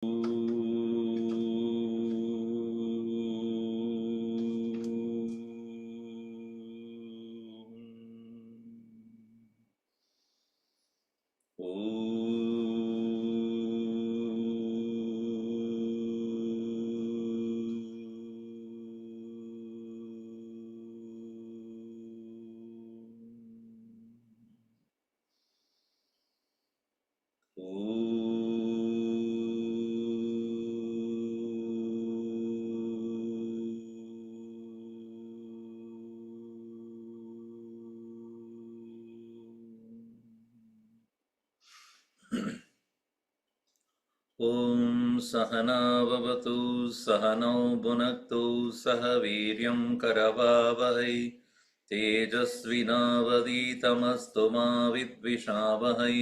ॐ सहना भवतु सहनौ भुनक्तु सह वीर्यं करवावहै तेजस्विनावधीतमस्तु मा विद्विषावहै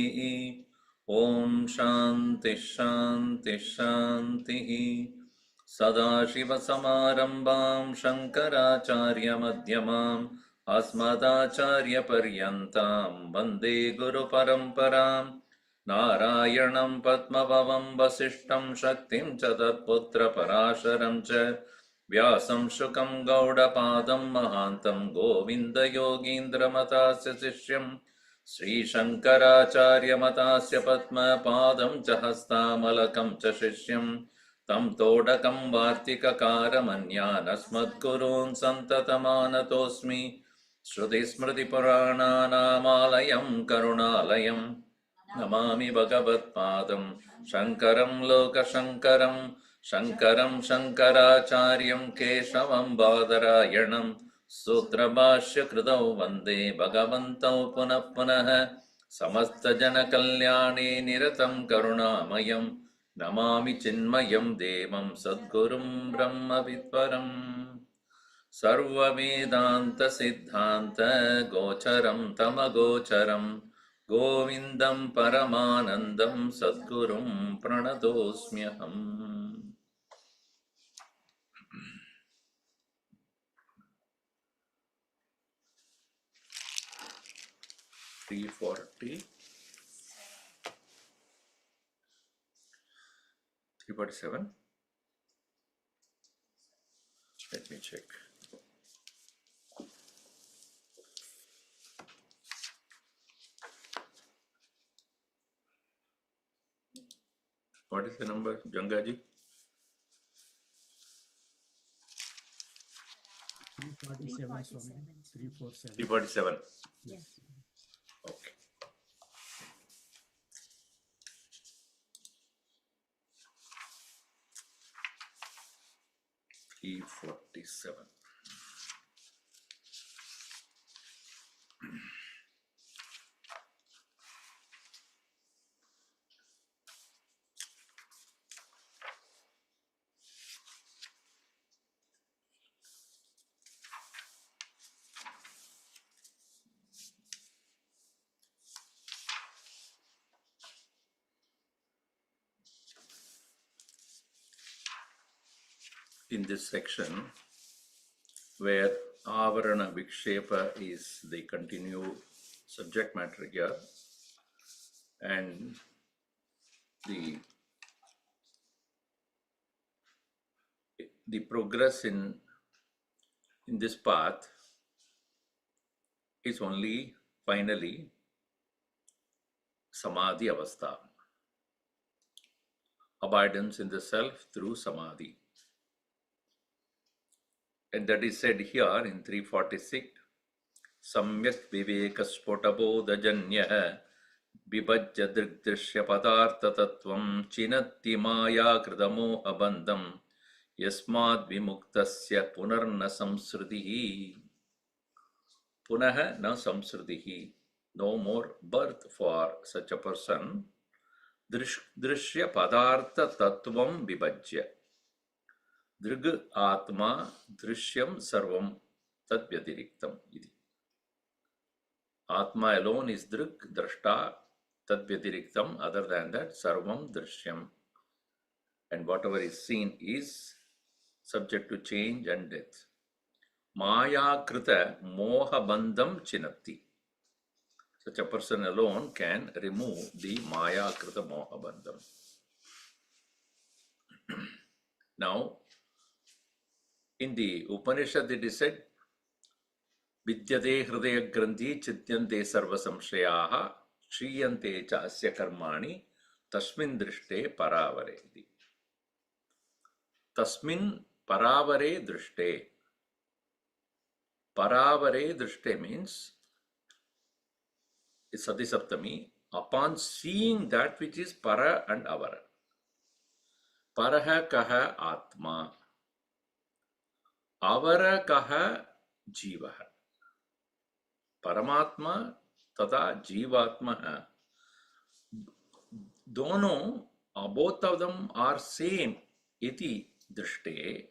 ॐ शान्तिः शान्तिः शान्तिः सदाशिवसमारम्भां शङ्कराचार्यमध्यमाम् अस्मदाचार्यपर्यन्तां वन्दे गुरुपरम्पराम् नारायणं पद्मभवं वसिष्ठं शक्तिं च तत्पुत्रपराशरं च व्यासं शुकं गौडपादं महान्तं गोविन्दयोगीन्द्रमतास्य शिष्यं श्रीशङ्कराचार्यमतास्य पद्मपादं च हस्तामलकं च शिष्यं तं तोडकं वार्तिककारमन्यानस्मद्गुरून् सन्ततमानतोऽस्मि श्रुतिस्मृतिपुराणानामालयं करुणालयम् नमामि भगवत्पादं शङ्करं लोकशङ्करं शङ्करं शङ्कराचार्यं केशवं बादरायणं सूत्रभाष्यकृतौ वन्दे भगवन्तौ पुनः पुनः समस्तजनकल्याणे निरतं करुणामयं नमामि चिन्मयं देवं सद्गुरुं ब्रह्मविद्वरम् सर्ववेदान्तसिद्धान्त गोचरं तमगोचरं गोविन्दं परमानन्दं सद्गुरुं प्रणतोऽस्म्यहम्। 347. Let me check. What is the number, Jangaji? 347, Swami. 347. 347. Yes. Okay. (347). In this section, where Avarana Vikshepa is the continued subject matter here, and the progress in this path is only finally Samadhi Avastha, abidance in the self through Samadhi. And that is said here in 346, Samyak Vivekachoodamani Vibhajya Drigdrishya Padartha Tattvam Chinatti Maya Kridamo Abandam Yasmad Vimuktasya Punarna Samsrutihi. Punaha na Samsrutihi. No more birth for such a person. Drishya Padartha Tattvam Vibhajya. Drig Atma Drishyam Sarvam Tat Vyatiriktam. Atma alone is Drig, Drashta, Tat Vyatiriktam. Other than that, Sarvam Drishyam. And whatever is seen is subject to change and death. Maya Krita Moha Bandham Chinatti. Such a person alone can remove the Maya Krita Moha Bandham. Now, in the Upanishad it is said, Vidyate hridaya granthi chityante sarva samshayaha shriyante cha asya karmani tasmin drishte paravare. Tasmin paravare drishte. Paravare drishte means, is Sati Saptami, upon seeing that which is para and avara. Paraha kaha atma. Avara kaha jivaha. Paramatma tata jivatma. Dono, both of them are same. Iti drishte.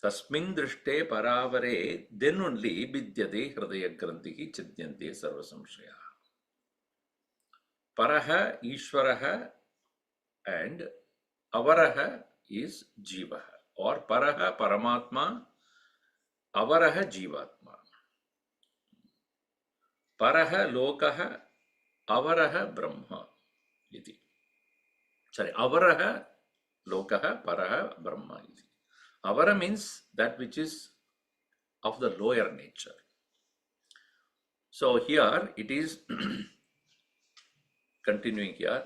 Tasmin drishte paravare, then only vidyate hridaya grantihi chidyante sarva samshaya. Paraha Ishvaraha and avaraha is jivaha, or paraha paramatma, avaraha jivatma. Paraha lokaha, avaraha brahma. Iti. Sorry, avaraha lokaha, paraha brahma. Iti. Avara means that which is of the lower nature. So here it is continuing here.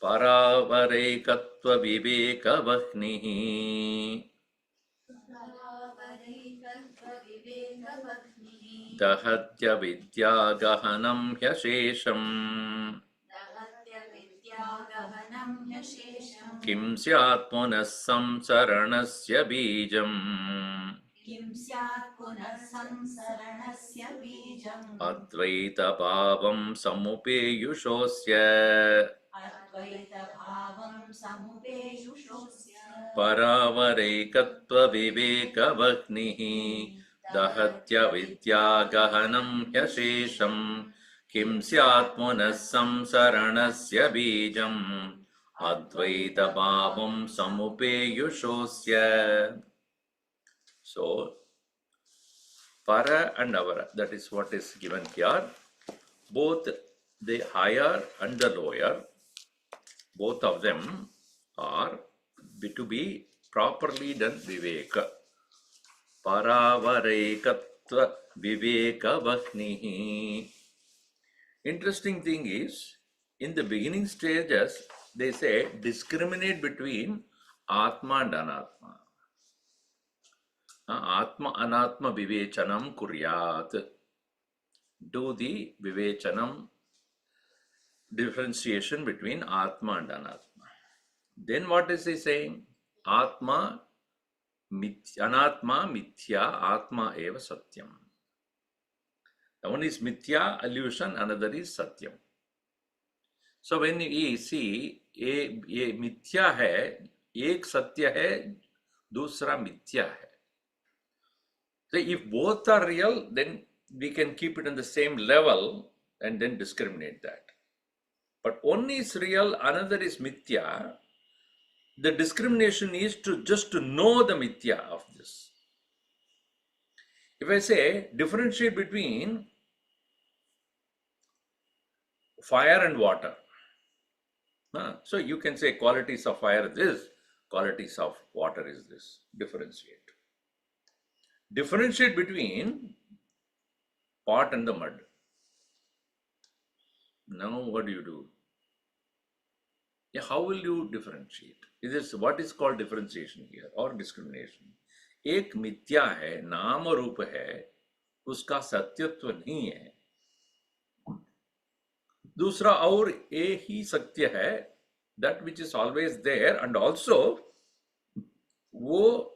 Paravarekatva vivekavahnihi dahatya vidyagahanam hyashesham kim syat punas samsaranasya bijam advaita bhavam samupeyushosya Paravarekatva vivekavahnihi dahatya vidyagahanam hyashesham kim syat punas samsaranasya bijam advaita bhavam samupeyushosya. So, para and avara, that is what is given here. Both the higher and the lower, both of them are to be properly done viveka. Paravarekatva vivekavahnihi. Interesting thing is, in the beginning stages, they say discriminate between Atma and Anatma. Atma Anatma Vivechanam Kuryat. Do the Vivechanam, differentiation between Atma and Anatma. Then what is he saying? Atma, Anatma Mithya, Atma eva Satyam. The one is Mithya, illusion, another is Satyam. So when we see ये मिथ्या है, एक सत्य है, दूसरा मिथ्या है. So if both are real, then we can keep it on the same level and then discriminate that. But one is real, another is mithya. The discrimination is to just to know the mithya of this. If I say differentiate between fire and water, so you can say qualities of fire is this, qualities of water is this. Differentiate. Differentiate between pot and the mud. Now what do you do? Yeah, how will you differentiate? Is this what is called differentiation here or discrimination? एक मिथ्या है, नाम रूप है, उसका सत्यत्व नहीं है. दूसरा और एक ही सत्य है, that which is always there, and also वो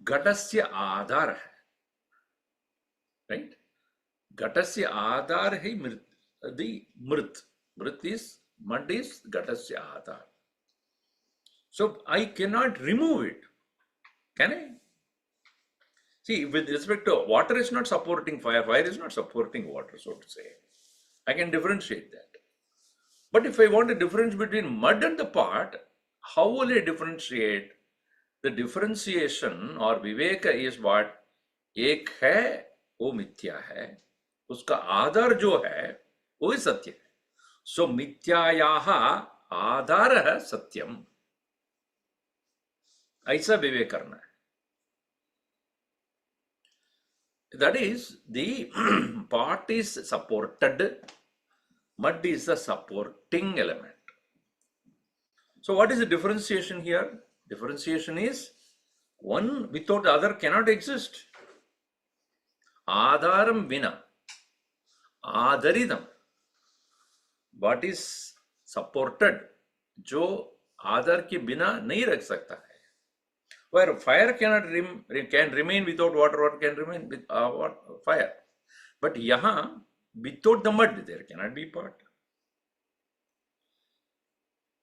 घटस्य आधार है, right? घटस्य आधार है मृत. Mrit is, mud is ghatasya adhar. So I cannot remove it. Can I? See, with respect to water is not supporting fire, fire is not supporting water, so to say. I can differentiate that. But if I want to differentiate between mud and the pot, how will I differentiate? The differentiation or viveka is what? एक है, वो मिथ्या है. उसका आधार जो है, वो ही सत्य है. So, mityayaha आधारः सत्यम, ऐसा विवेक करना है. That is, the pot is supported, mud is the supporting element. So what is the differentiation here? Differentiation is one without the other cannot exist. Adharam vina, adharidam. What is supported, जो आधार के बिना नहीं रख सकता है. Where fire cannot can remain without water, water can remain with fire. But यहाँ without the mud there cannot be pot.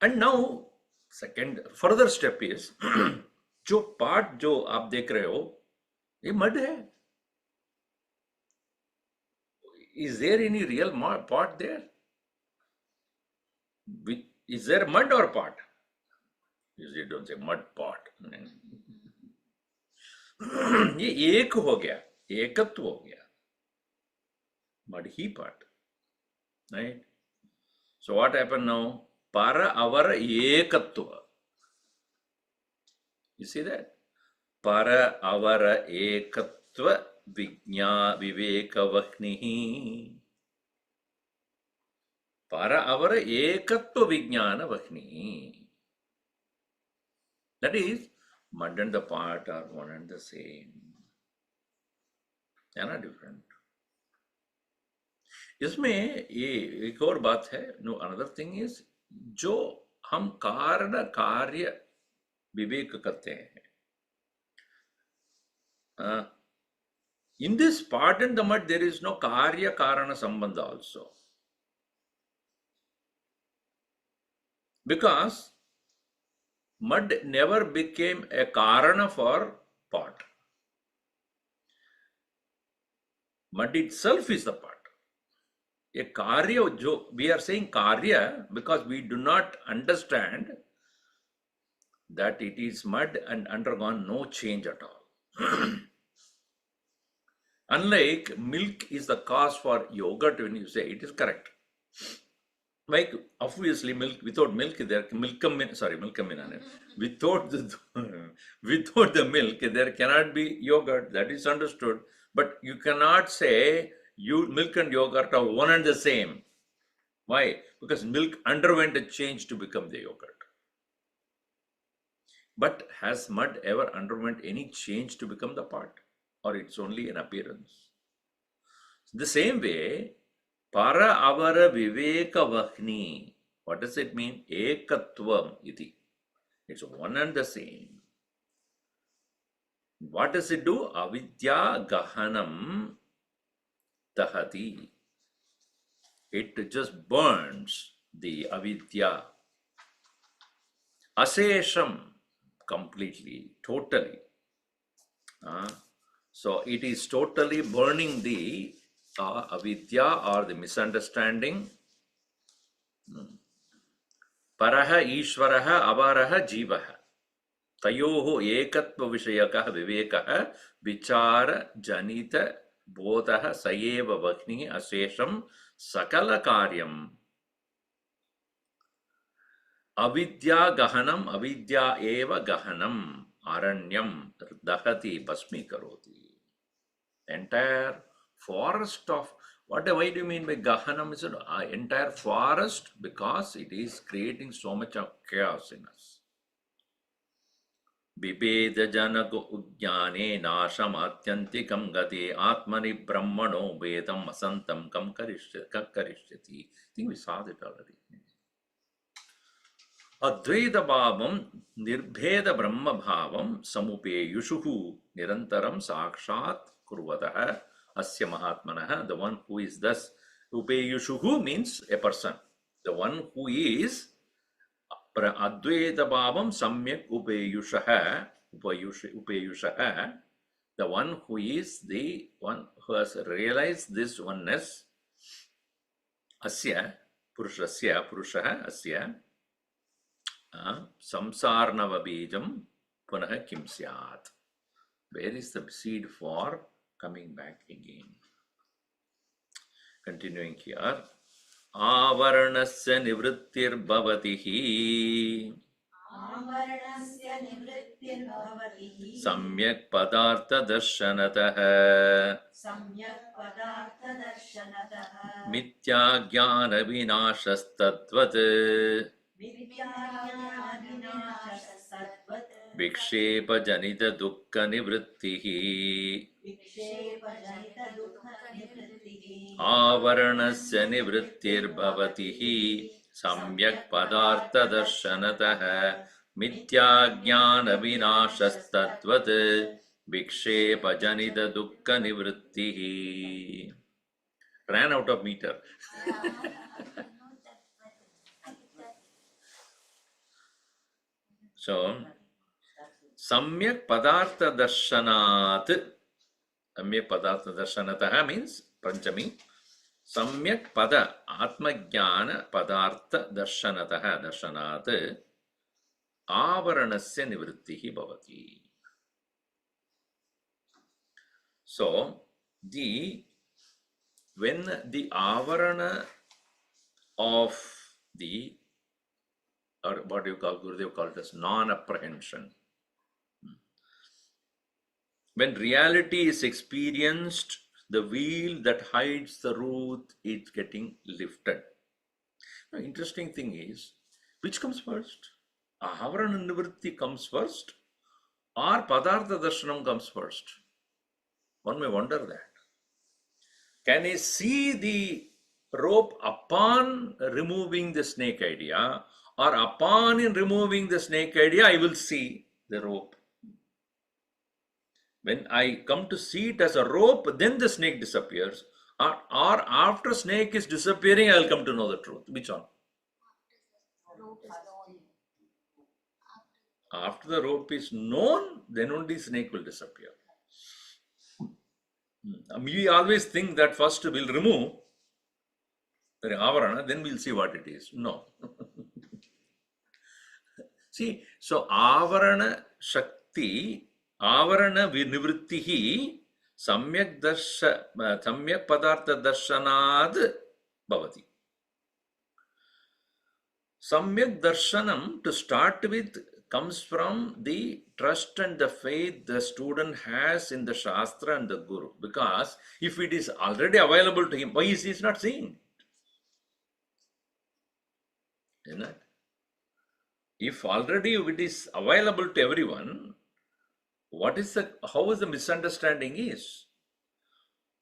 And now second further step is जो pot जो आप देख रहे हो ये mud है. Is there any real pot there? Is there mud or pot? Usually don't say mud pot. ये एक हो गया, एकत्व हो गया, mud he pot, right? So what happened now? Para avara ekatva. You see that? Para avara ekatva vijna vivekavahnihi. Para avara ekatva vijnana vahnihi. That is, mud and the pot are one and the same. They are not different. इसमें ये एक और बात है. No another thing is, जो हम कारण कार्य विवेक करते हैं, in this pot and the mud there is no karya karana sambandha also, because mud never became a karana for pot. Mud itself is the pot. A karya, we are saying karya because we do not understand that it is mud and undergone no change at all. Unlike milk is the cause for yogurt, when you say it is correct. Like obviously milk, without milk there without the milk there cannot be yogurt. That is understood. But you cannot say milk and yogurt are one and the same. Why? Because milk underwent a change to become the yogurt. But has mud ever underwent any change to become the pot? Or it's only an appearance? The same way, para avara vivekavahni. What does it mean? Ekatvam iti. It's one and the same. What does it do? Avidya gahanam dahati. It just burns the avidya. Asesham, completely, totally. So it is totally burning the avidya or the misunderstanding. Paraha ishvaraha avaraha jivaha. Tayoho ekatva vishayakaha vivekaha vichara janita bodhaha sayeva vakni asesham sakala karyam. Avidya gahanam avidya eva gahanam aranyam dahati basmi karoti. Entire forest of, why do you mean by gahanam? Is an entire forest, because it is creating so much of chaos in us. Vipeda janako ujnane nasham atyantikam gati atmani brahmano vedam asantam kam karishyati. I think we saw that already. Advaita bhavam nirbheda brahma bhavam samupeyushuhu nirantaram sakshat kurvataha asya mahatmanaha. The one who is thus, upeyushuhu means a person. The one who is advaita bhavam samyak upeyushaha, the one who is the one who has realized this oneness, asya purushaha asya samsarnava bijam punaha kim syat. Where is the seed for coming back again? Continuing here. Avaranasya nivrittirbhavati hi आवरणस्य निवृत्तिर्भवति samyak padartha darshanatah सम्यक् पदार्थदर्शनतः mithya jnana vinashastadvat विद्याज्ञानविनाशसद्वत् vikshepa janita dukkha nivrittihi विक्षेपजनितदुःखनिवृत्तिः avaranasya nivrittirbhavati hi samyak padartha darshanatah mithya jnana vinashastadvat vikshepa janita dukkha nivrittihi. Ran out of meter. So, samyak padartha darshanat. Samyak padartha darshanatah means Panchami. Samyak pada atma jnana padartha darshanatah darshanat avaranasya nivrittihi bhavati. So, when the avarana of the, or what you call, Gurudev called as non-apprehension, when reality is experienced, the veil that hides the truth is getting lifted. Now, interesting thing is, which comes first? Avarana nivritti comes first, or padartha darshanam comes first? One may wonder that. Can I see the rope upon removing the snake idea, or upon in removing the snake idea, I will see the rope? When I come to see it as a rope, then the snake disappears, or after snake is disappearing, I will come to know the truth. Which one? After the rope is known, then only snake will disappear. We always think that first we'll remove the avarana, then we'll see what it is. No. See, so avarana shakti, avarana nivrittihi samyak padartha darshanad bhavati. Samyak darshanam, to start with, comes from the trust and the faith the student has in the Shastra and the Guru. Because if it is already available to him, why is he not seeing? Isn't it? If already it is available to everyone, how is the misunderstanding is?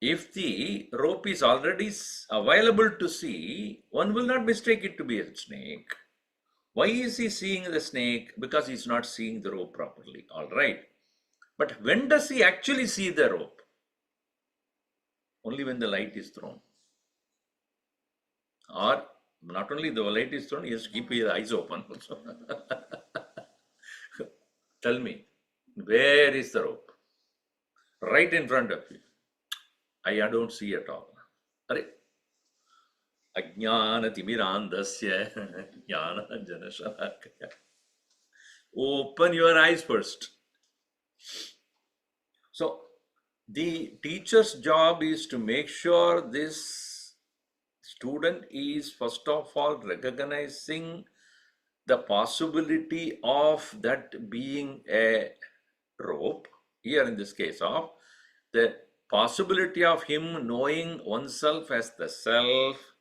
If the rope is already available to see, one will not mistake it to be a snake. Why is he seeing the snake? Because he is not seeing the rope properly. All right. But when does he actually see the rope? Only when the light is thrown. Or not only the light is thrown, he has to keep his eyes open also. Tell me, where is the rope? Right in front of you. I don't see at all. Are Ajnana timirandasya jnana janashalakaya. Open your eyes first. So, the teacher's job is to make sure this student is first of all recognizing the possibility of that being a rope. Here in this case of the possibility of him knowing oneself as the self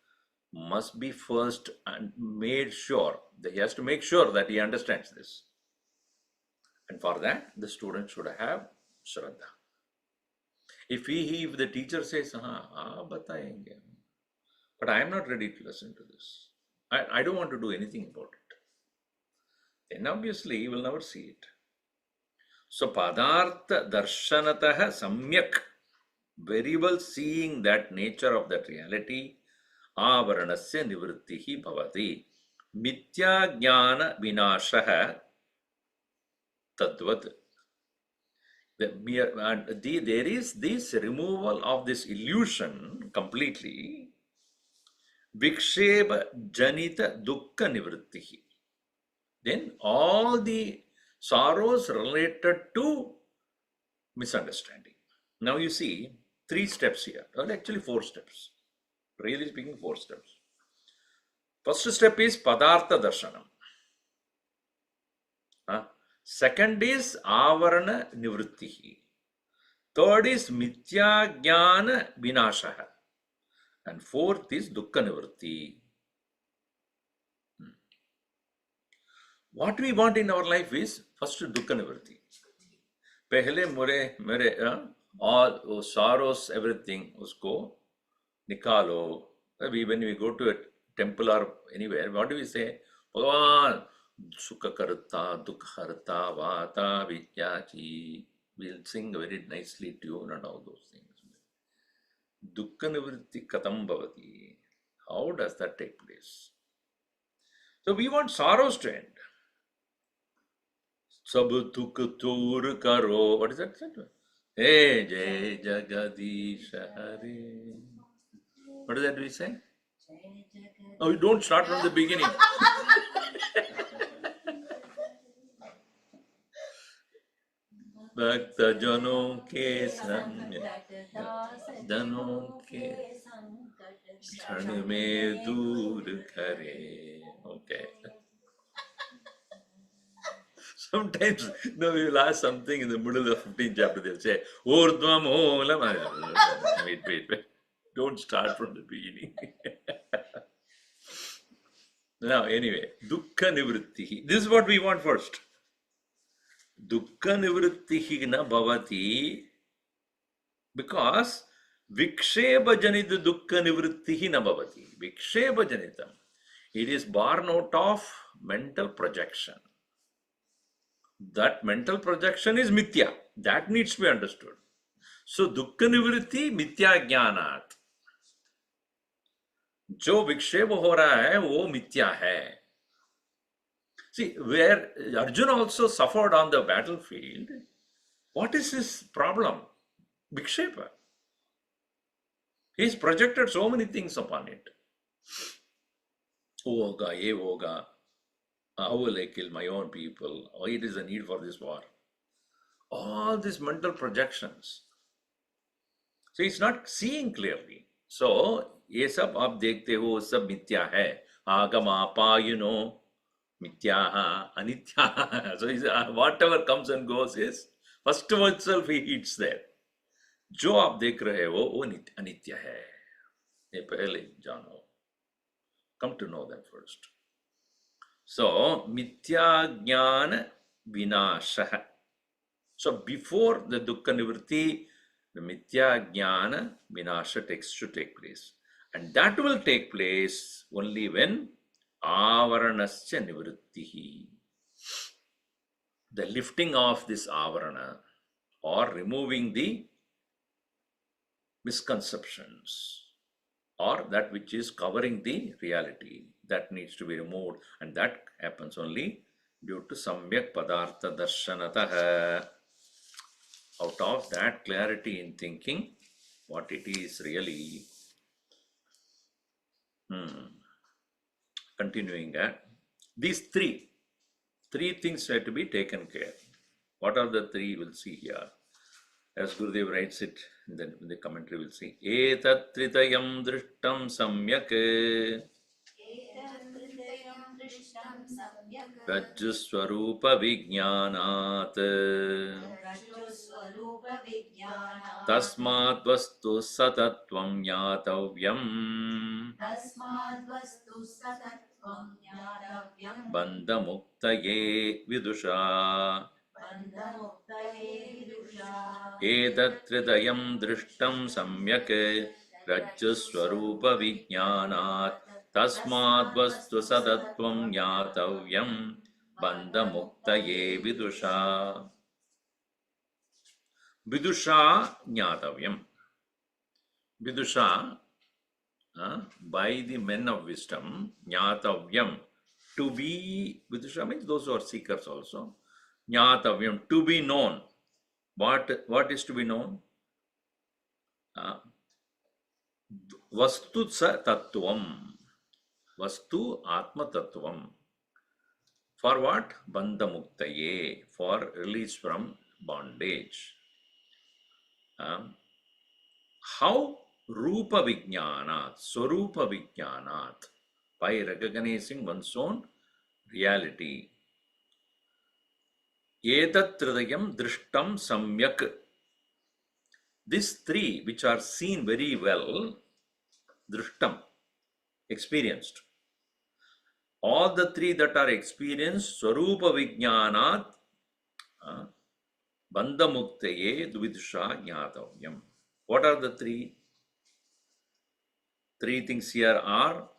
must be first and made sure. He has to make sure that he understands this. And for that, the student should have Shraddha. If the teacher says, batayenge, but I am not ready to listen to this. I don't want to do anything about it. Then obviously you will never see it. So padartha darshanatah samyak, very well seeing that nature of that reality, avaranasya nivrittihi bhavati. Mithya jnana vinashaha tadvat. There is this removal of this illusion completely. Viksheba janita dukkha nivrittihi. Then all the sorrows related to misunderstanding. Now you see 3 steps here, or actually 4 steps. Really speaking, 4 steps. First step is Padartha Darshanam. Second is Avarana Nivrittihi. Third is Mithya Jnana Vinashaha. And fourth is Dukkha Nivritti. What we want in our life is first Dukkha Nivritti. Pehle mere all sorrows, everything, usko nikalo. When we go to a temple or anywhere, what do we say? Bhagavan, Sukha Karta, Dukkha Harta, Vata, Vidyachi. We'll sing very nicely tune and all those things. Dukkha Nivritti Katam Bhavati. How does that take place? So we want sorrows to end. Sab dukh tur karo. What is that? Hey Jai Jagadish Hare. What is that we say? Oh, you don't start from the beginning. Bhakta Jano ke Jano ke Chhan me dur kare. Okay. Sometimes we will ask something in the middle of 15th chapter. They'll say, Urdhvam Olam. Wait. Don't start from the beginning. Now, anyway, Dukkha Nivrittihi. This is what we want first. Dukkha Nivrittihi na bhavati. Because Viksheba Janita Dukkha Nivrittihi na bhavati. Viksheba Janitam. It is born out of mental projection. That mental projection is mithya. That needs to be understood. So, dukkha nivritti mithya jnanat. जो विक्षेप हो रहा है वो मिथ्या है. See, where Arjuna also suffered on the battlefield, what is his problem? Vikshepa. He's projected so many things upon it. Oh, hoga, ye hoga. How will I kill my own people? Why it is a need for this war? All these mental projections. So he's not seeing clearly. So, ये सब आप देखते हो सब मिथ्या है. आगमापायुनो मिथ्याः अनित्याः. So whatever comes and goes is first of itself he eats there. जो आप देख रहे हो वो अनित्य है. ये पहले जानो. Come to know that first. So, mithya jnana vinashaha. So, before the dukkha nivritti, the mithya jnana vinasha should take place. And that will take place only when avaranasya nivrittihi. The lifting of this avarana or removing the misconceptions or that which is covering the reality, that needs to be removed, and that happens only due to samyak padartha darshanatah. Out of that clarity in thinking what it is really. Continuing that, these three things have to be taken care. What are the three? We'll see here. As Gurudev writes it, then in the commentary we'll see. Etat tritayam drishtam samyak Rajjuswarupa Vijnanat Tasmat Vastu Satatvam Yatavyam Bandha Muktaye Vidusha Edatridayam Drishtam Samyak Rajjuswarupa Vijnanat Tasmad Vastu Sadatvam Yatavyam Bandha Muktaye Vidusha. Vidusha Jnatavyam. Vidusha, by the men of wisdom, Jnatavyam, to be, Vidusha means those who are seekers also. Jnatavyam, to be known. What is to be known? Vastu sa tattvam. Vastu atma tattvam. For what? Bandha muktaye. For release from bondage. How? Rupa vijnanat. Swarupa vijnanat. by recognizing one's own reality. Etat tridayam drishtam samyak. These three, which are seen very well, drishtam, experienced. All the three that are experienced, swarupa vijnanat, bandhamuktaye dvidusha jnatavyam. What are the three? Three things here are,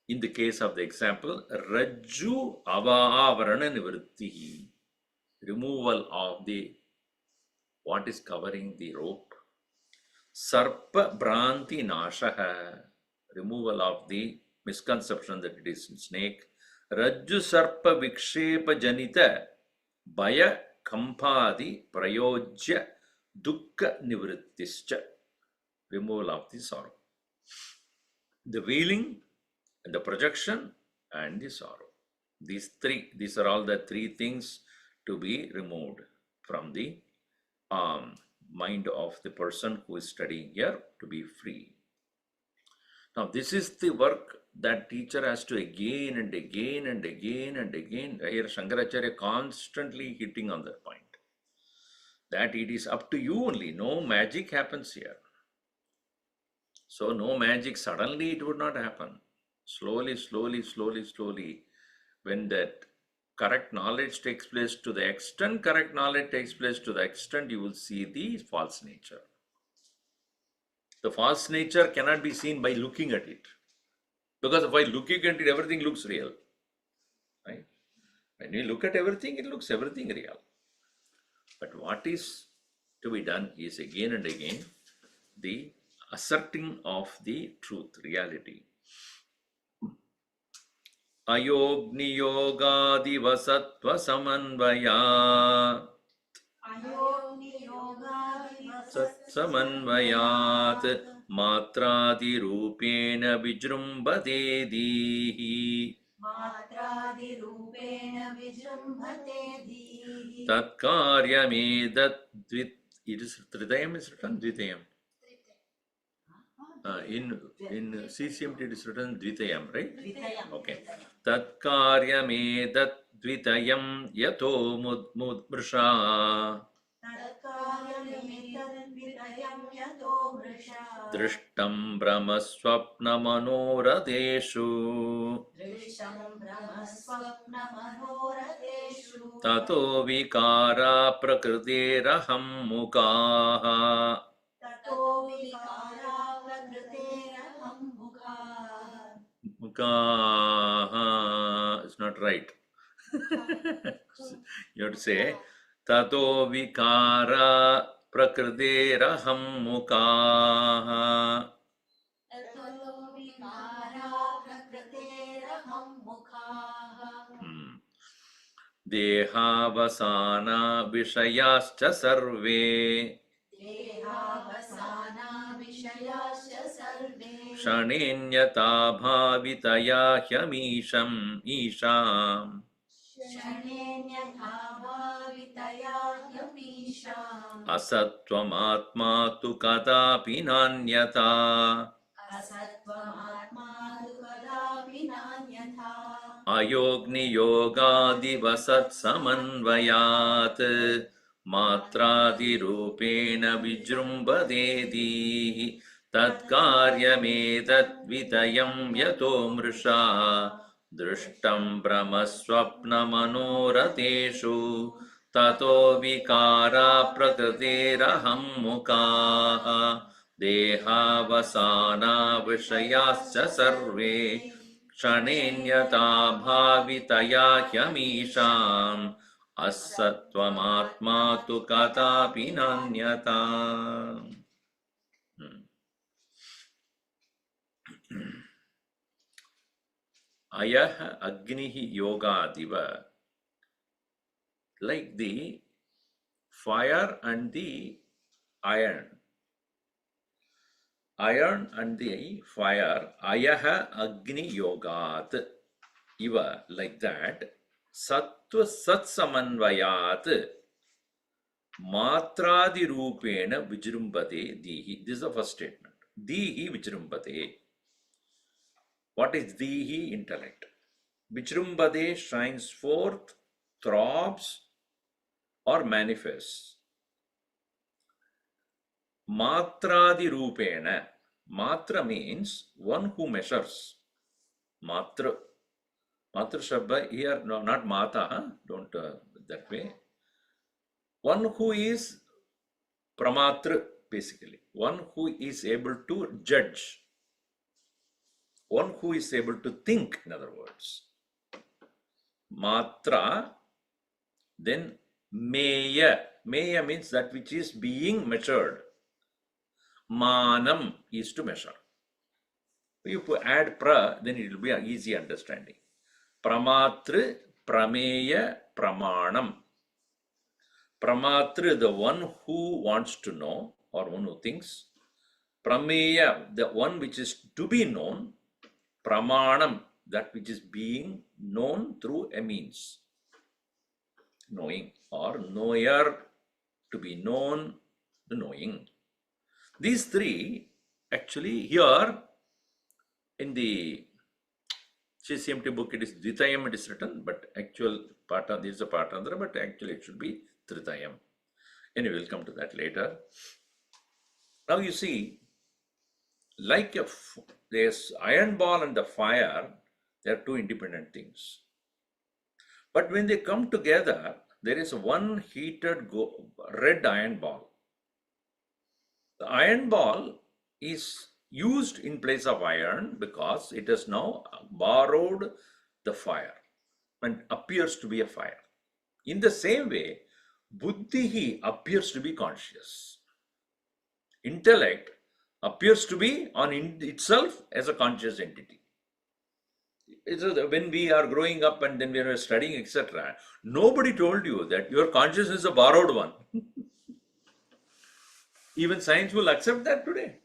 in the case of the example, Rajju avavarana nivritti, removal of the what is covering the rope. Sarpa Bhranti Nashaha, removal of the misconception that it is snake. Rajju Sarpa Vikshepa Janita Baya Kampadi Prayojya Dukkha Nivrittischa, removal of the sorrow. The wheeling and the projection and the sorrow. These are all the three things to be removed from the mind of the person who is studying here, to be free. Now, this is the work that teacher has to again and again and again and again. Here, Shankaracharya constantly hitting on that point, that it is up to you only. No magic happens here. So, no magic. Suddenly, it would not happen. Slowly, slowly, slowly, slowly, when that correct knowledge takes place, to the extent correct knowledge takes place, to the extent you will see the false nature. The false nature cannot be seen by looking at it, because by looking at it, everything looks real. Right? When you look at everything, it looks everything real. But what is to be done is again and again the asserting of the truth, reality. Ayogniyogadivasatva samanvaya samanvayat matradirupena vijrumbate dihi tatkaryamedat dvit. It is Tridayam is written, Dvitayam. In CCMT it is written Dvitayam, right? Okay. Tatkaryamedat dvitayam yato mudmrsha drishtam brahmaswapna manoradeshu tato vikara prakritiraham mukaha. Mukaha is not right. You have to say tato vikara prakritiraham mukaha. Dehavasana vishayascha sarve Shanenyata bhavitaya hyamisham isham asatvamatma tu kadapi nanyata ayogni yogadivasat samanvayat matradirupena vijrumbadedi tatkaryametat vitayam yato mrisha drishtam brahmaswapna manorateshu tato vikara prakritiraham mukaha dehavasana vishayascha sarve shanenyata bhavitaya hyamisham asatvamatma tu kadapi nanyata. Ayah agnihi yoga diva, like the fire and the iron. Iron and the fire, ayah agni yogat, iva, like that, sattva sat samanvayat, matradi rupena vijrumbate dihi. This is the first statement. Dihi vijrumbate. What is Dihi? Intellect. Vichrumbade shines forth, throbs, or manifests. Matradi Rupena. Matra means one who measures. Matra. Matra Shabda here, no, not Mata, huh? Don't that way. One who is Pramatra, basically. One who is able to judge. One who is able to think, in other words. Matra, then Meya. Meya means that which is being measured. Manam is to measure. If you add pra, then it will be an easy understanding. Pramatra, Prameya, Pramanam. Pramatra, the one who wants to know or one who thinks. Prameya, the one which is to be known. Pramanam, that which is being known through a means. Knowing or knower, to be known, the knowing. These three actually here in the CMT book it is Dvitayam it is written, but actual Pata, this is a Patandra, but actually it should be Tritayam. Anyway, we'll come to that later. Now you see, like there's iron ball and the fire, they are two independent things. But when they come together, there is one heated red iron ball. The iron ball is used in place of iron because it has now borrowed the fire and appears to be a fire. In the same way, Buddhi appears to be conscious. Intellect appears to be on itself as a conscious entity. When we are growing up and then we are studying, etc., nobody told you that your consciousness is a borrowed one. Even science will accept that today.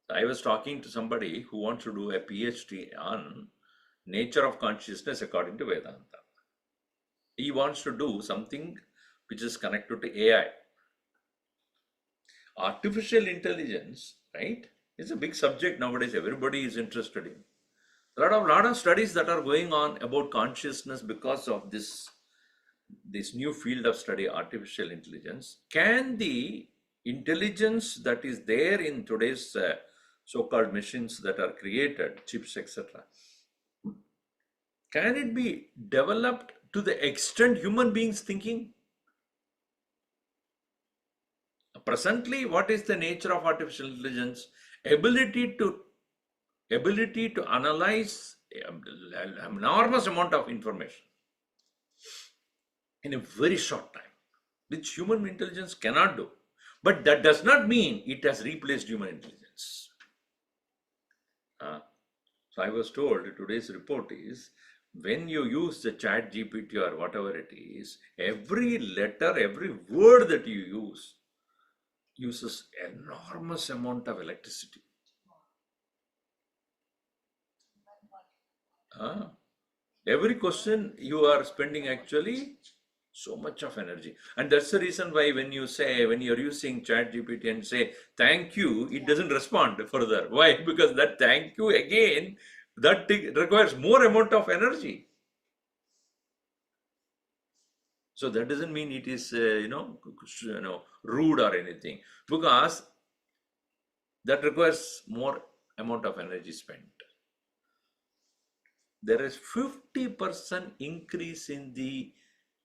I was talking to somebody who wants to do a PhD on nature of consciousness according to Vedanta. He wants to do something which is connected to AI. Artificial intelligence, right, is a big subject nowadays. Everybody is interested in. There are a lot of studies that are going on about consciousness because of this new field of study, artificial intelligence. Can the intelligence that is there in today's so-called machines that are created, chips, etc., can it be developed to the extent human beings thinking? Presently, what is the nature of artificial intelligence? Ability to analyze an enormous amount of information in a very short time, which human intelligence cannot do. But that does not mean it has replaced human intelligence. So I was told today's report is, when you use the chat GPT or whatever it is, every letter, every word that you use uses enormous amount of electricity. Every question you are spending actually so much of energy. And that's the reason why when you're using chat GPT and say thank you, it doesn't respond further. Why? Because that thank you again, that requires more amount of energy. So that doesn't mean it is rude or anything, because that requires more amount of energy spent. There is 50% increase in the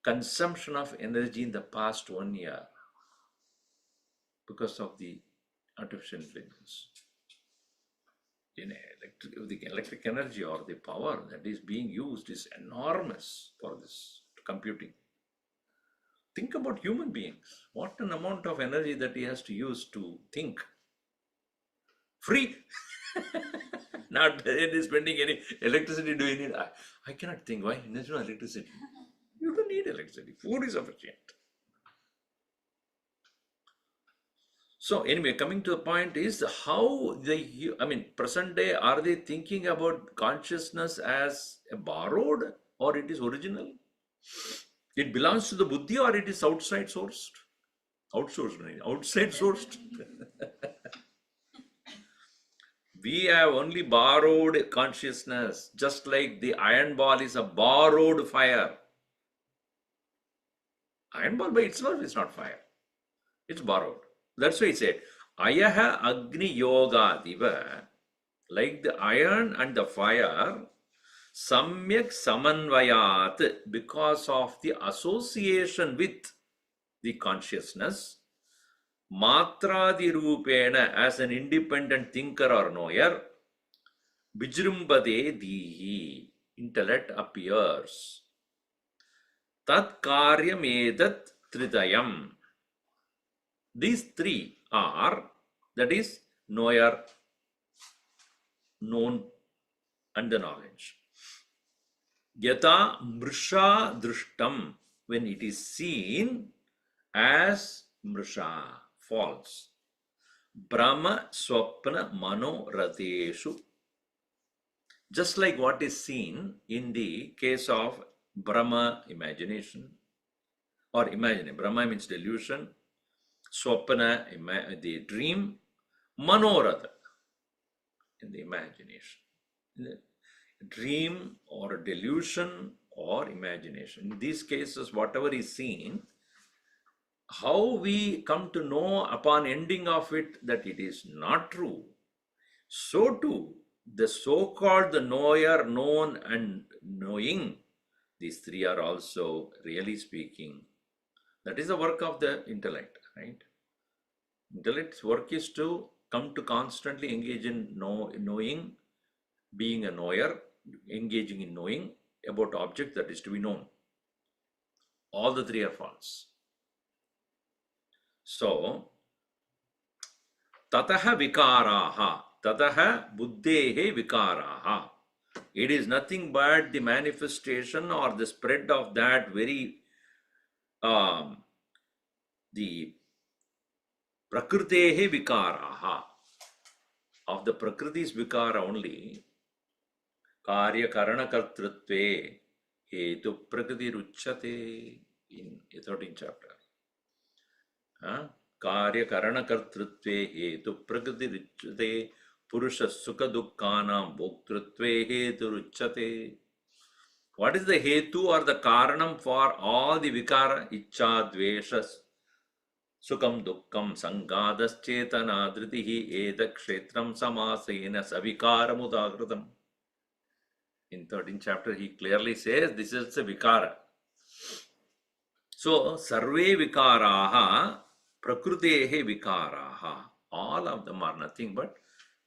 consumption of energy in the past 1 year because of the artificial intelligence. The electric energy or the power that is being used is enormous for this computing. Think about human beings. What an amount of energy that he has to use to think. Free. Not really spending any electricity. Do you need? I cannot think. Why? There's no electricity. You don't need electricity. Food is sufficient. So anyway, coming to the point is how present day, are they thinking about consciousness as a borrowed or it is original? It belongs to the buddhi or it is outside sourced? Outside sourced. We have only borrowed consciousness, just like the iron ball is a borrowed fire. Iron ball by itself is not fire. It's borrowed. That's why he said, Ayaha Agni Yoga Diva, like the iron and the fire, Samyak Samanvayat, because of the association with the consciousness, Matradi Rupena, as an independent thinker or knower, Bijrumbade Dihi, intellect appears. Tat Karyam Edat Tridayam. These three are, that is, knower, known, and the knowledge. Yata Mrisha Drishtam, when it is seen as Mrisha, false. Brahma Swapna Mano Rateshu. Just like what is seen in the case of Brahma imagination, or imagining. Brahma means delusion, Swapna, the dream, Manoratha, in the imagination. The dream or delusion or imagination. In these cases, whatever is seen, how we come to know upon ending of it that it is not true, so too, the so-called the knower, known, and knowing, these three are also, really speaking, that is the work of the intellect, right? Intellect's work is to come to constantly engage in knowing, being a knower, engaging in knowing about object that is to be known. All the three are false. So, tataha vikaraha, tataha buddhehe vikaraha. It is nothing but the manifestation or the spread of that very, the prakritehe vikaraha, of the prakriti's vikara only, karya karana kartrutve hetu prakriti ruchyate, in 13th chapter. Karya karana kartrutve hetu prakriti ruchyate purusha sukha dukkhanam bhoktrutve hetu ruchyate. What is the hetu or the karanam for all the vikara? Ichcha, dvesha, Sukam dukkam sangadas chetana dhritihi eda kshetram samasena savikara mudagrutam. In 13th chapter, he clearly says this is a vikara. So, sarve vikaraha, prakrutehe vikaraha. All of them are nothing but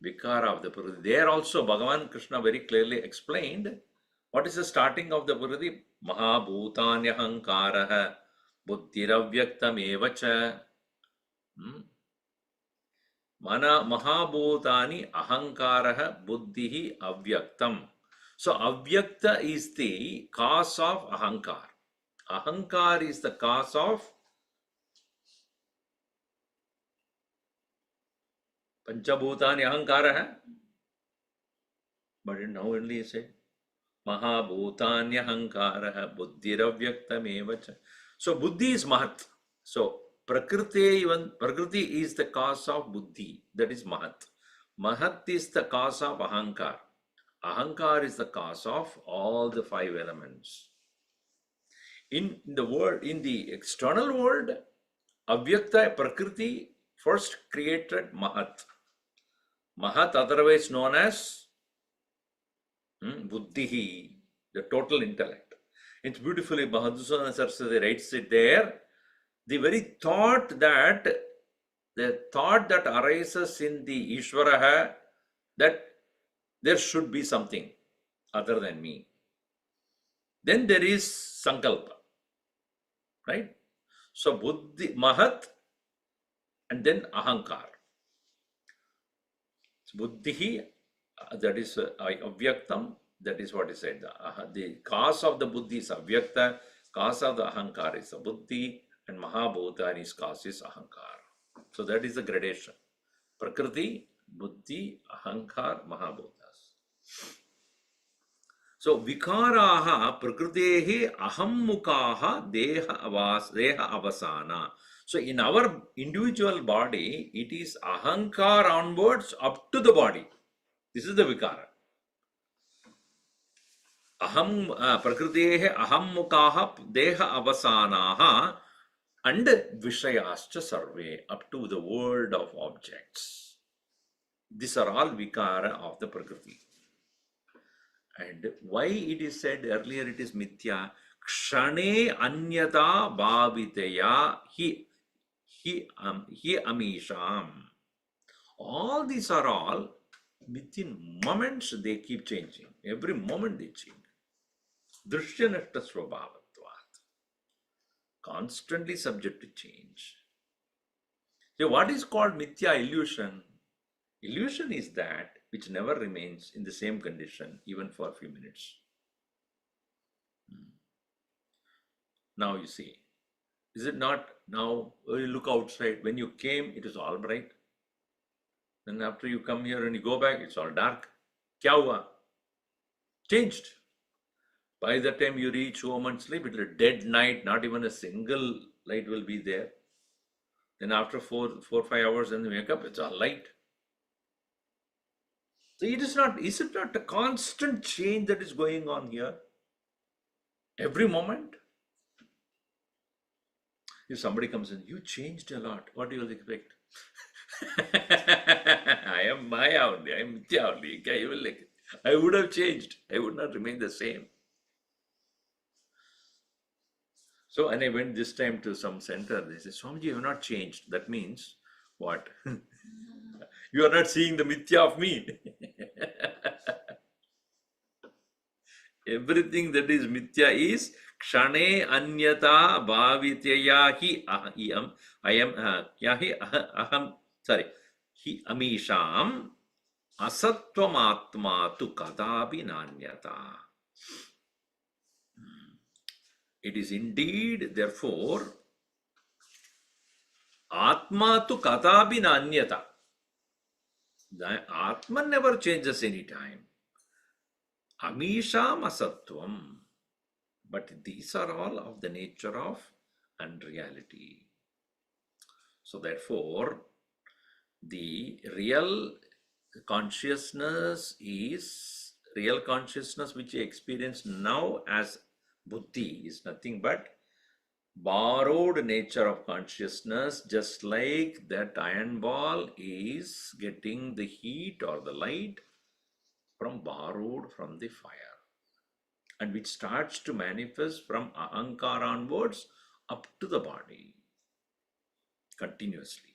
vikara of the prakriti. There also, Bhagavan Krishna very clearly explained what is the starting of the prakriti. Mahabhutanyahankaraha buddhiravyaktam evacha. Mana mahabhutani ahankaraha buddhihi avyaktam. So avyakta is the cause of ahankar. Ahankar is the cause of panchabhutani ahankaraha. But now only you say mahabhutani ahankaraha buddhiravyaktam evacha. So buddhi is mahat. So Prakriti is the cause of buddhi, that is mahat. Mahat is the cause of ahankar. Ahankar is the cause of all the five elements. In the world, in the external world, avyakta prakriti first created mahat. Mahat, otherwise known as buddhihi, the total intellect. It's beautifully Madhusudana Saraswati writes it there. The very thought that arises in the Ishvaraha, that there should be something other than me. Then there is Sankalpa, right? So Buddhi, Mahat, and then Ahankar. Buddhihi, that is Avyaktam, that is what is said. The cause of the Buddhi is Avyakta, cause of the Ahankar is the Buddhi, and Mahabhutani's cause is Ahankar. So that is the gradation. Prakriti, Buddhi, Ahankar, Mahabhutas. So Vikaraha, Prakritehe, Ahammukaha, Deha Avasana. So in our individual body, it is Ahankar onwards up to the body. This is the vikara. Aham prakriतेः aham mukaha deha avasanaha and vishayascha sarve, up to the world of objects. These are all vikara of the prakriti. And why it is said earlier it is mithya? Kshane anyata bhavitaya hi amisham. All these are all within moments they keep changing. Every moment they change. Drishyanashta svabhavatvat. Constantly subject to change. So what is called mithya illusion? Illusion is that which never remains in the same condition even for a few minutes. Now you see, is it not now you look outside, when you came it is all bright. Then after you come here and you go back, it's all dark. Kya hua? Changed. By the time you reach home and sleep, it's a dead night, not even a single light will be there. Then after 5 hours, then you wake up, it's all light. So is it not a constant change that is going on here? Every moment? If somebody comes in, you changed a lot, what do you expect? I am Maya only, I am Mithya only. I would have changed. I would not remain the same. So, and I went this time to some center. They said, Swamiji, you have not changed. That means what? You are not seeing the Mithya of me. Everything that is Mithya is Kshane Anyata Bhavityaya Hi Amisham Asatvamatma tu Kadabi Nanyata. It is indeed, therefore, Atma tu Kadabi Nanyata. The Atma never changes any time. Amisham Asatvam. But these are all of the nature of unreality. So therefore, the real consciousness which you experience now as buddhi is nothing but borrowed nature of consciousness, just like that iron ball is getting the heat or the light borrowed from the fire, and which starts to manifest from ahankara onwards up to the body continuously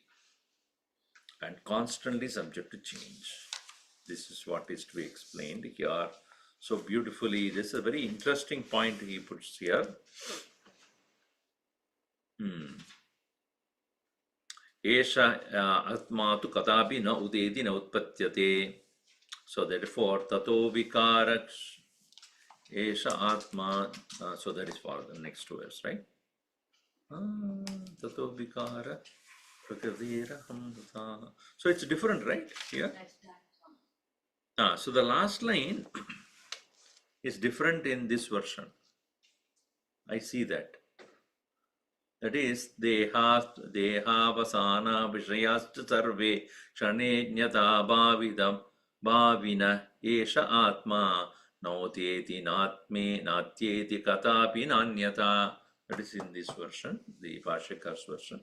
and constantly subject to change. This is what is to be explained here so beautifully. This is a very interesting point he puts here. Esha atma tu kadapi na udedi na utpatyate. So therefore, tato vikara esha atma. So that is for the next verse, right? Tato vikara prakritira hamdata. So it's different, right? Here. So the last line is different in this version. I see that. That is, dehavasana vishayascha sarve shane jnata bhavina esha atma nauteti natyeti katapi nanyata. That is in this version, the Bhashyakar's version.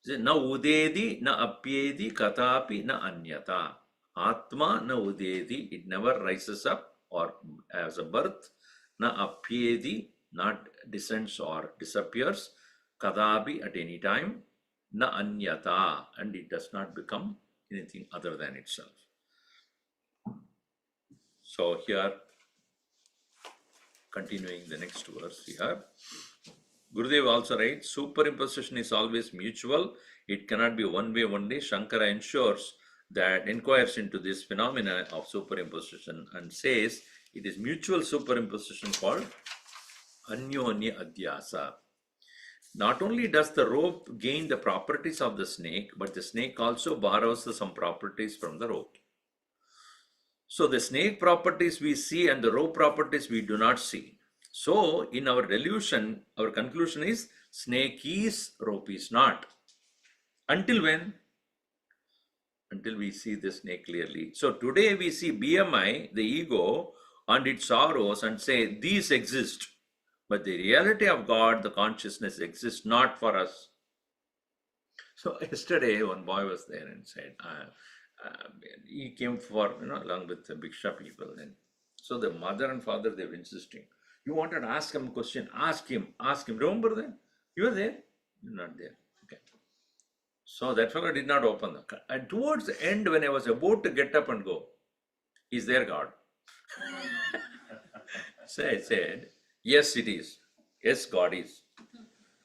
Na udedi na apyedi katapi na anyata. Atma na udedi, it never rises up or has a birth. Na apyedi, not descends or disappears. Kadapi, at any time. Na anyata, and it does not become anything other than itself. So here, continuing the next verse here. Gurudev also writes, superimposition is always mutual. It cannot be one way only. Shankara inquires into this phenomena of superimposition and says it is mutual superimposition called Anyonya Adhyasa. Not only does the rope gain the properties of the snake, but the snake also borrows some properties from the rope. So the snake properties we see and the rope properties we do not see. So in our delusion, our conclusion is snake is, rope is not. Until when? until we see the snake clearly. So today we see BMI, the ego, and its sorrows and say these exist. But the reality of God, the consciousness exists not for us. So yesterday one boy was there and said, he came for, along with the Bhiksha people. And so the mother and father, they were insisting. You wanted to ask him a question, ask him. Remember that? You were there? You're not there. Okay. So that fellow did not open the. And towards the end, when I was about to get up and go, is there God? So I said, yes, it is. Yes, God is.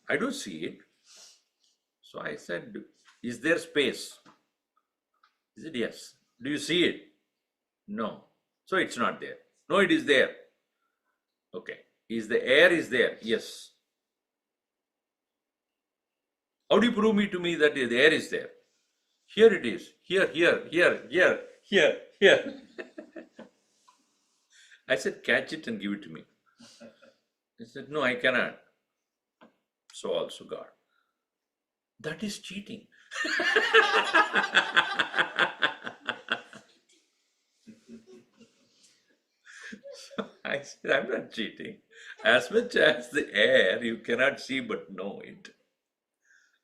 I don't see it. So I said, is there space? He said, yes. Do you see it? No. So it's not there. No, it is there. Okay. Is the air is there? Yes. How do you prove to me that the air is there? Here it is. Here. I said, catch it and give it to me. He said, no, I cannot. So also God. That is cheating. So I said, I'm not cheating. As much as the air you cannot see but know it,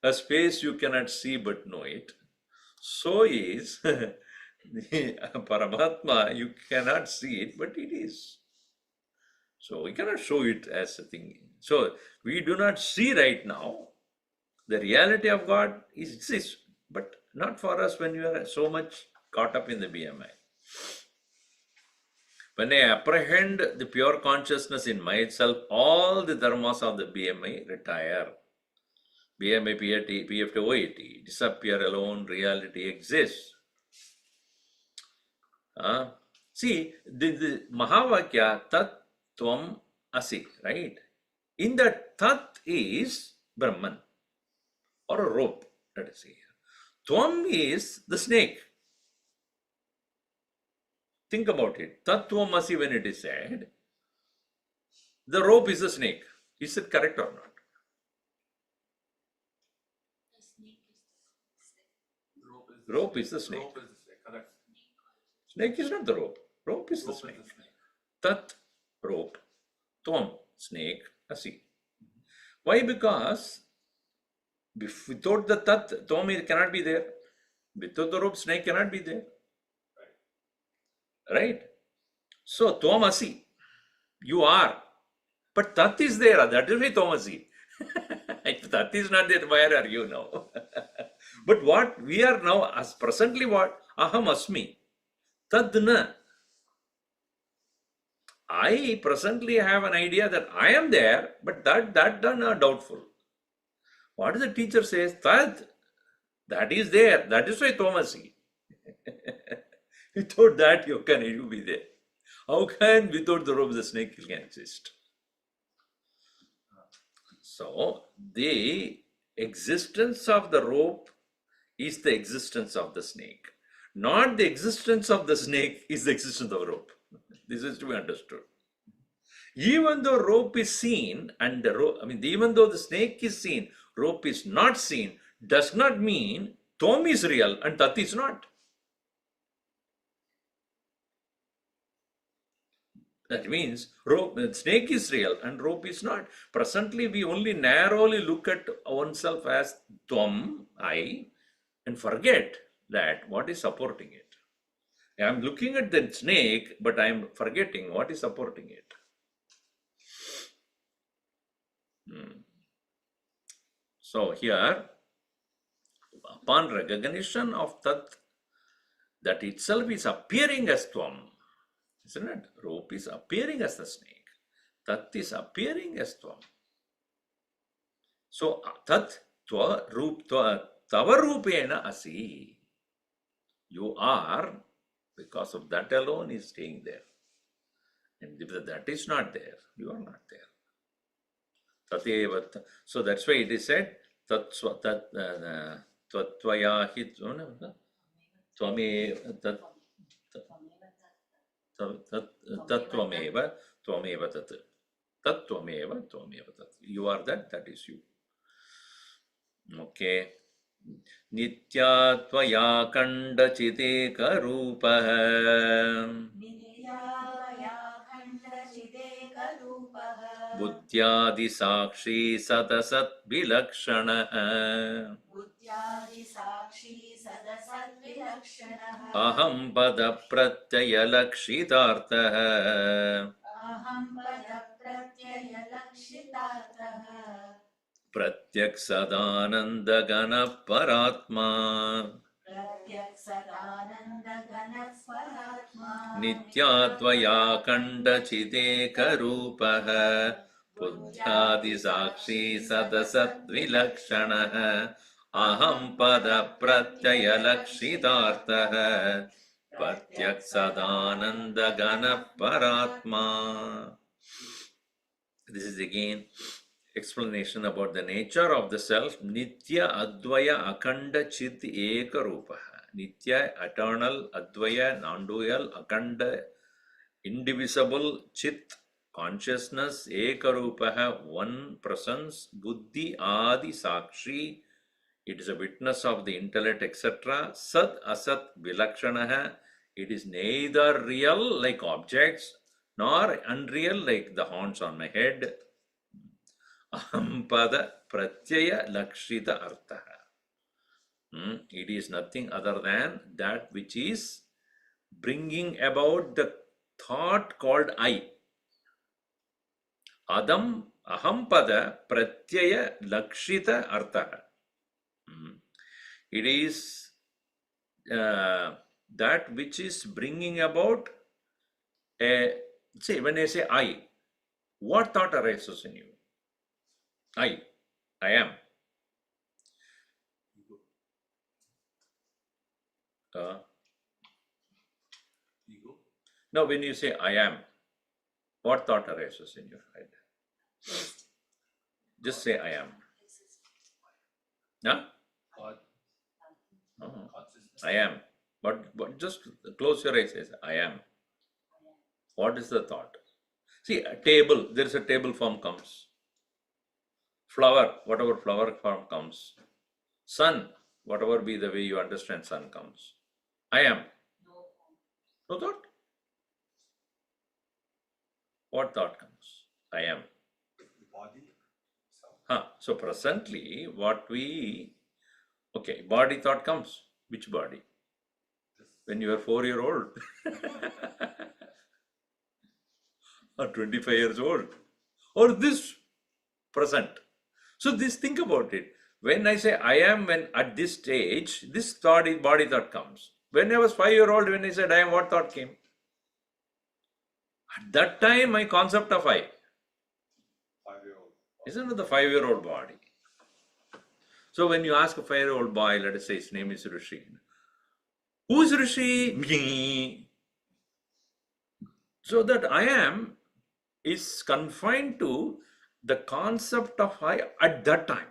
a space you cannot see but know it, so is the Paramatma, you cannot see it but it is. So we cannot show it as a thing. So we do not see right now. The reality of God exists, but not for us when you are so much caught up in the BMI. When I apprehend the pure consciousness in myself, all the dharmas of the BMI retire. BMI, PFT, OAT, disappear alone, reality exists. See, the Mahavakya, Tat Tvam Asi, right? In that Tat is Brahman, or a rope, let us say here. Tvam is the snake. Think about it. Tattvamasi, when it is said, the rope is the snake. Is it correct or not? Rope is the snake. Correct. Snake is not the rope. Rope is the Rope is snake. the snake. Tat, rope. Tvam, snake, asi. Why? Because without the tat, tvam cannot be there. Without the rope, snake cannot be there. Right? So, tvam asi. You are. But tat is there. That is why tvam asi. If tat is not there, where are you now? But what we are now, as presently what? Aham asmi. Tad na. I presently have an idea that I am there, but that are doubtful. What does the teacher says? Tad, that is there. That is why Thomasi. Without that, you be there. How can without the rope the snake can exist? So the existence of the rope is the existence of the snake. Not the existence of the snake is the existence of the rope. This is to be understood. Even though rope is seen and the rope, even though the snake is seen, rope is not seen, does not mean Tom is real and Tat is not. That means snake is real and rope is not. Presently, we only narrowly look at oneself as Tom, I, and forget that what is supporting it. I am looking at the snake, but I am forgetting what is supporting it. So here, upon recognition of that itself is appearing as Tvam, isn't it? Rope is appearing as the snake. Tat is appearing as Tvam. So Tat Tva Tava Rupena Asi. You are, because of that alone is staying there. And if that is not there, you are not there. So that's why it is said, Tatvaya hit Tattvameva Tat. Tattvameva Tat. You are that, that is you. Okay. नित्यात्वया खण्डचिदेकरूपः नित्यावयाखण्डचिदेकरूपः बुद्ध्यादिसाक्षी सदसद्विलक्षणः बुद्ध्यादिसाक्षी सदसद्विलक्षणः अहं पदप्रत्ययलक्षितार्थः अहं पदप्रत्ययलक्षितार्थः प्रत्यक्सदानन्दगणः परात्मा प्रत्यक्सदानन्दघनस्वरात्मा नित्यात्वया खण्डचिदेकरूपः बुद्ध्यादिसाक्षी सदसद्विलक्षणः अहं पदप्रत्ययलक्षितार्थः प्रत्यक्सदानन्दगणः परात्मा. This is again explanation about the nature of the self. Nitya Advaya Akhanda Chit Eka Rupaha. Nitya, eternal, Advaya, non-dual, Akhanda, indivisible, Chit, consciousness, Eka Rupaha, one presence, Buddhi Adi Sakshi, it is a witness of the intellect, etc. Sat Asat Vilakshanaha, it is neither real like objects, nor unreal like the horns on my head. Ahampada pratyaya lakshita artha. It is nothing other than that which is bringing about the thought called I. Ahampada pratyaya lakshita artha. It is that which is bringing about a, say, when I say I, what thought arises in you? I am. Now, when you say I am, what thought arises in your head? Just say I am. No? I am. But just close your eyes. Say, I am. What is the thought? See, a table, there is a table form comes. Flower, whatever flower form comes. Sun, whatever be the way you understand sun comes. I am. No thought? What thought comes? I am. So presently, body thought comes. Which body? When you are 4-year-old or 25 years old, or this present. So think about it. When I say I am, when at this stage, this thought is body thought comes. When I was 5-year-old, when I said I am, what thought came? At that time, my concept of I. 5-year-old. Isn't it the 5-year-old body? So when you ask a 5-year-old boy, let us say his name is Rishi. Who is Rishi? Me. So that I am is confined to the concept of I at that time.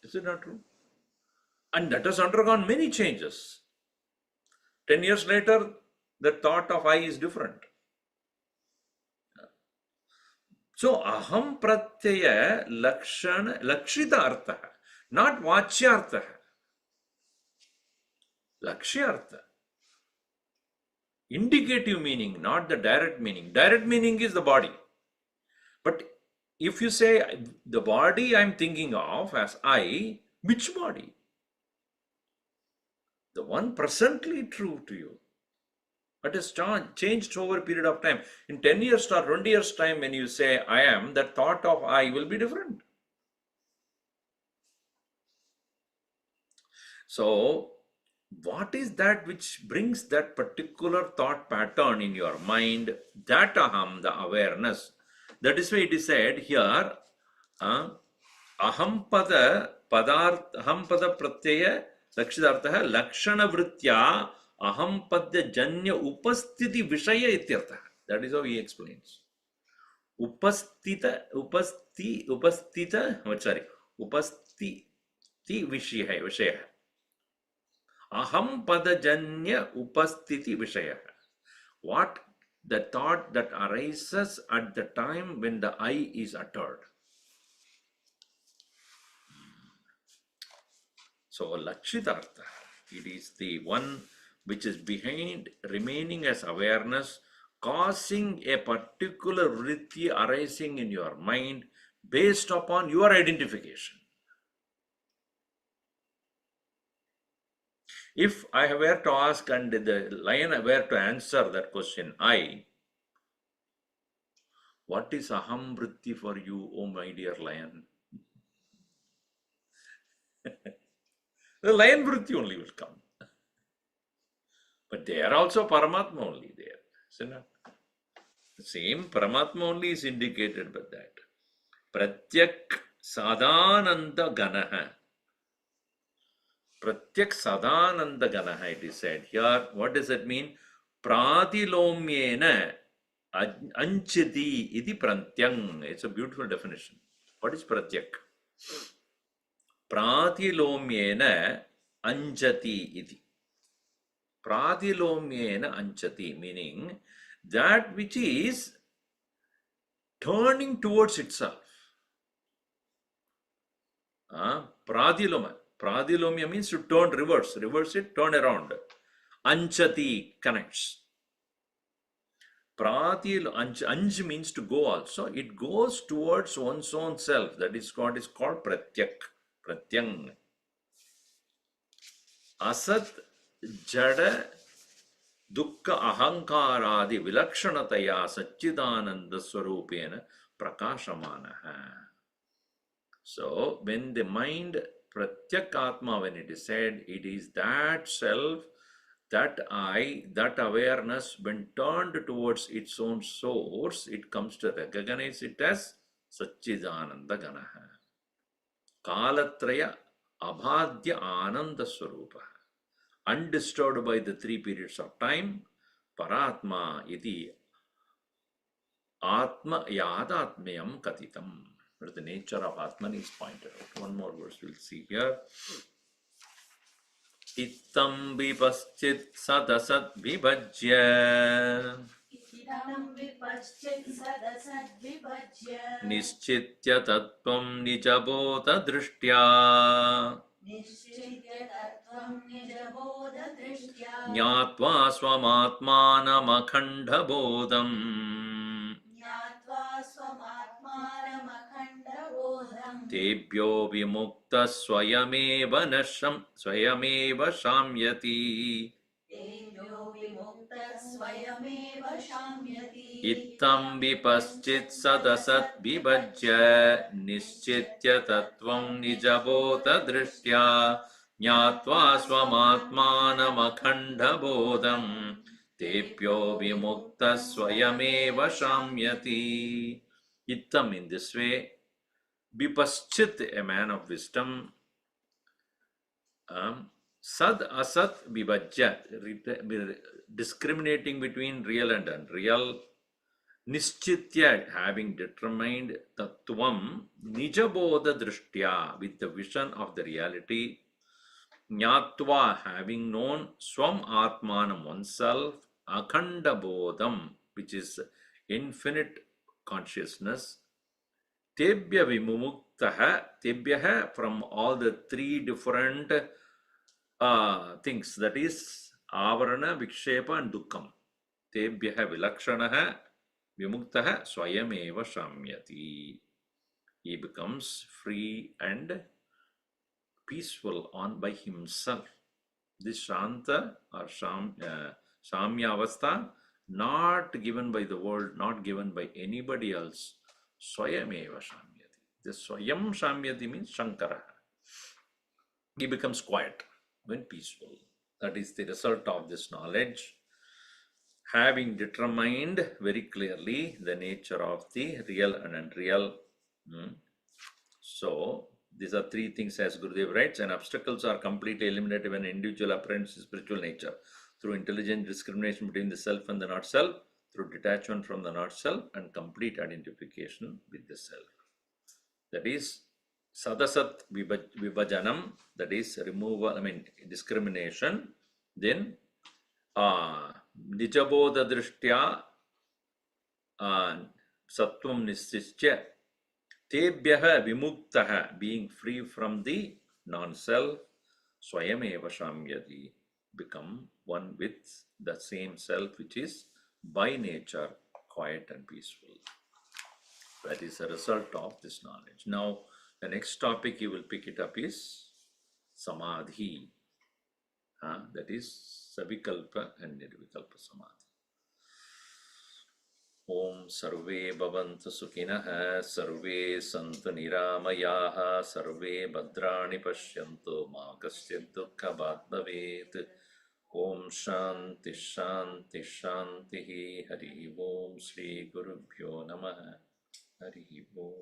Is it not true? And that has undergone many changes. 10 years later, the thought of I is different. So, aham pratyaya lakshita artha, not vachyartha. Lakshyartha. Indicative meaning, not the direct meaning. Direct meaning is the body. But if you say the body I'm thinking of as I, which body? The one presently true to you. But has changed over a period of time. In 10 years or 20 years time, when you say I am, that thought of I will be different. So, what is that which brings that particular thought pattern in your mind? That aham, the awareness. That is why it is said here, aham pada pratyaya lakshitartha lakshana vritya aham padya janya upasthiti vishaya ityartha. That is how he explains. Upasthiti vishaya. Aham padajanya upasthiti vishaya. What? The thought that arises at the time when the I is uttered. So Lakshitartha, it is the one which is behind remaining as awareness, causing a particular vritti arising in your mind based upon your identification. If I were to ask and the lion were to answer that question, what is aham vritti for you, oh my dear lion? The lion vritti only will come. But they are also Paramatma only there. Isn't it? The same Paramatma only is indicated by that. Pratyak Sadananda Ganaha. Pratyak Sadananda Ganaha, it is said here. What does that mean? Pratilomyena Anchati iti Prantyang. It's a beautiful definition. What is Pratyak? Pratilomyena Anchati iti. Pratilomyena Anchati, meaning that which is turning towards itself. Pradiloma. Pradilomya means to turn reverse. Reverse it, turn around. Anchati connects. Anj means to go also. It goes towards one's own self. That is what is called pratyak. Pratyang. Asat jada dukkha ahankaradi vilakshanataya satchidananda swarupena prakashamanaha. So, when the mind, Pratyakatma, when it is said, it is that self, that I, that awareness, when turned towards its own source, it comes to recognize it as Satchidananda Ganaha. Kalatraya Abhadya Ananda Swarupa. Undisturbed by the three periods of time, Paratma iti Atma Yadatmayam Katitam. But the nature of Atman is pointed out. One more verse we'll see here. Ittam vipaschit sadasat vibhajya Idam vipaschit sadasad vibhajya nischitya tattvam nijabodha drishtya Nishchitya tattvam nijabodha drishtya jnatva swamatmanam akhandha bodham Jnatva swamatmanam akhanda bodham tebhyo vimukta swayameva shamyati Tebhyo vimukta swayameva shamyati Ittam vipaschit sadasat vibhajya nischitya tattvam nijabodha drishtya jnatva swamatmanam akhanda bodham tebhyo vimukta swayameva shamyati. Ittam, in this way, vipaschit, a man of wisdom, sad asat vibhajya, discriminating between real and unreal, Nischitya, having determined tattvam nijabodha drishtya, with the vision of the reality, jnatva, having known swam atmanam, oneself, akhanda bodham, which is infinite consciousness, tebhya vimuktaha, tebhya, from all the three different things, that is avarana, vikshepa and dukkham. Tebhya vilakshanaha Vimuktaha swayameva shamyati. He becomes free and peaceful on by himself. This Shanta or Shamya Avastha, not given by the world, not given by anybody else. Swayameva shamyati. This Swayam shamyati means Shankara. He becomes quiet when peaceful. That is the result of this knowledge. Having determined very clearly the nature of the real and unreal. So, these are three things as Gurudev writes, and obstacles are completely eliminated when an individual apprehends his spiritual nature through intelligent discrimination between the self and the not self, through detachment from the not self, and complete identification with the self. That is sadasat vibhajanam, that is removal, discrimination. Then Nijabodha drishtya sattvam nischitya tebhyaha vimuktaha, being free from the non-self, Swayameva Shamyati, become one with the same self which is by nature quiet and peaceful. That is a result of this knowledge. Now, the next topic you will pick it up is Samadhi. That is Savikalpa and Nirvikalpa Samadhi. Om Sarve Bhavantu Sukhinah, Sarve Santu Niramayaha, Sarve Bhadrani Pashyantu, Ma Kasyat Dukkha Bhat Bhavet. Om Shanti Shanti Shanti. Hari Om Shri Gurubhyo Namaha. Hari Om.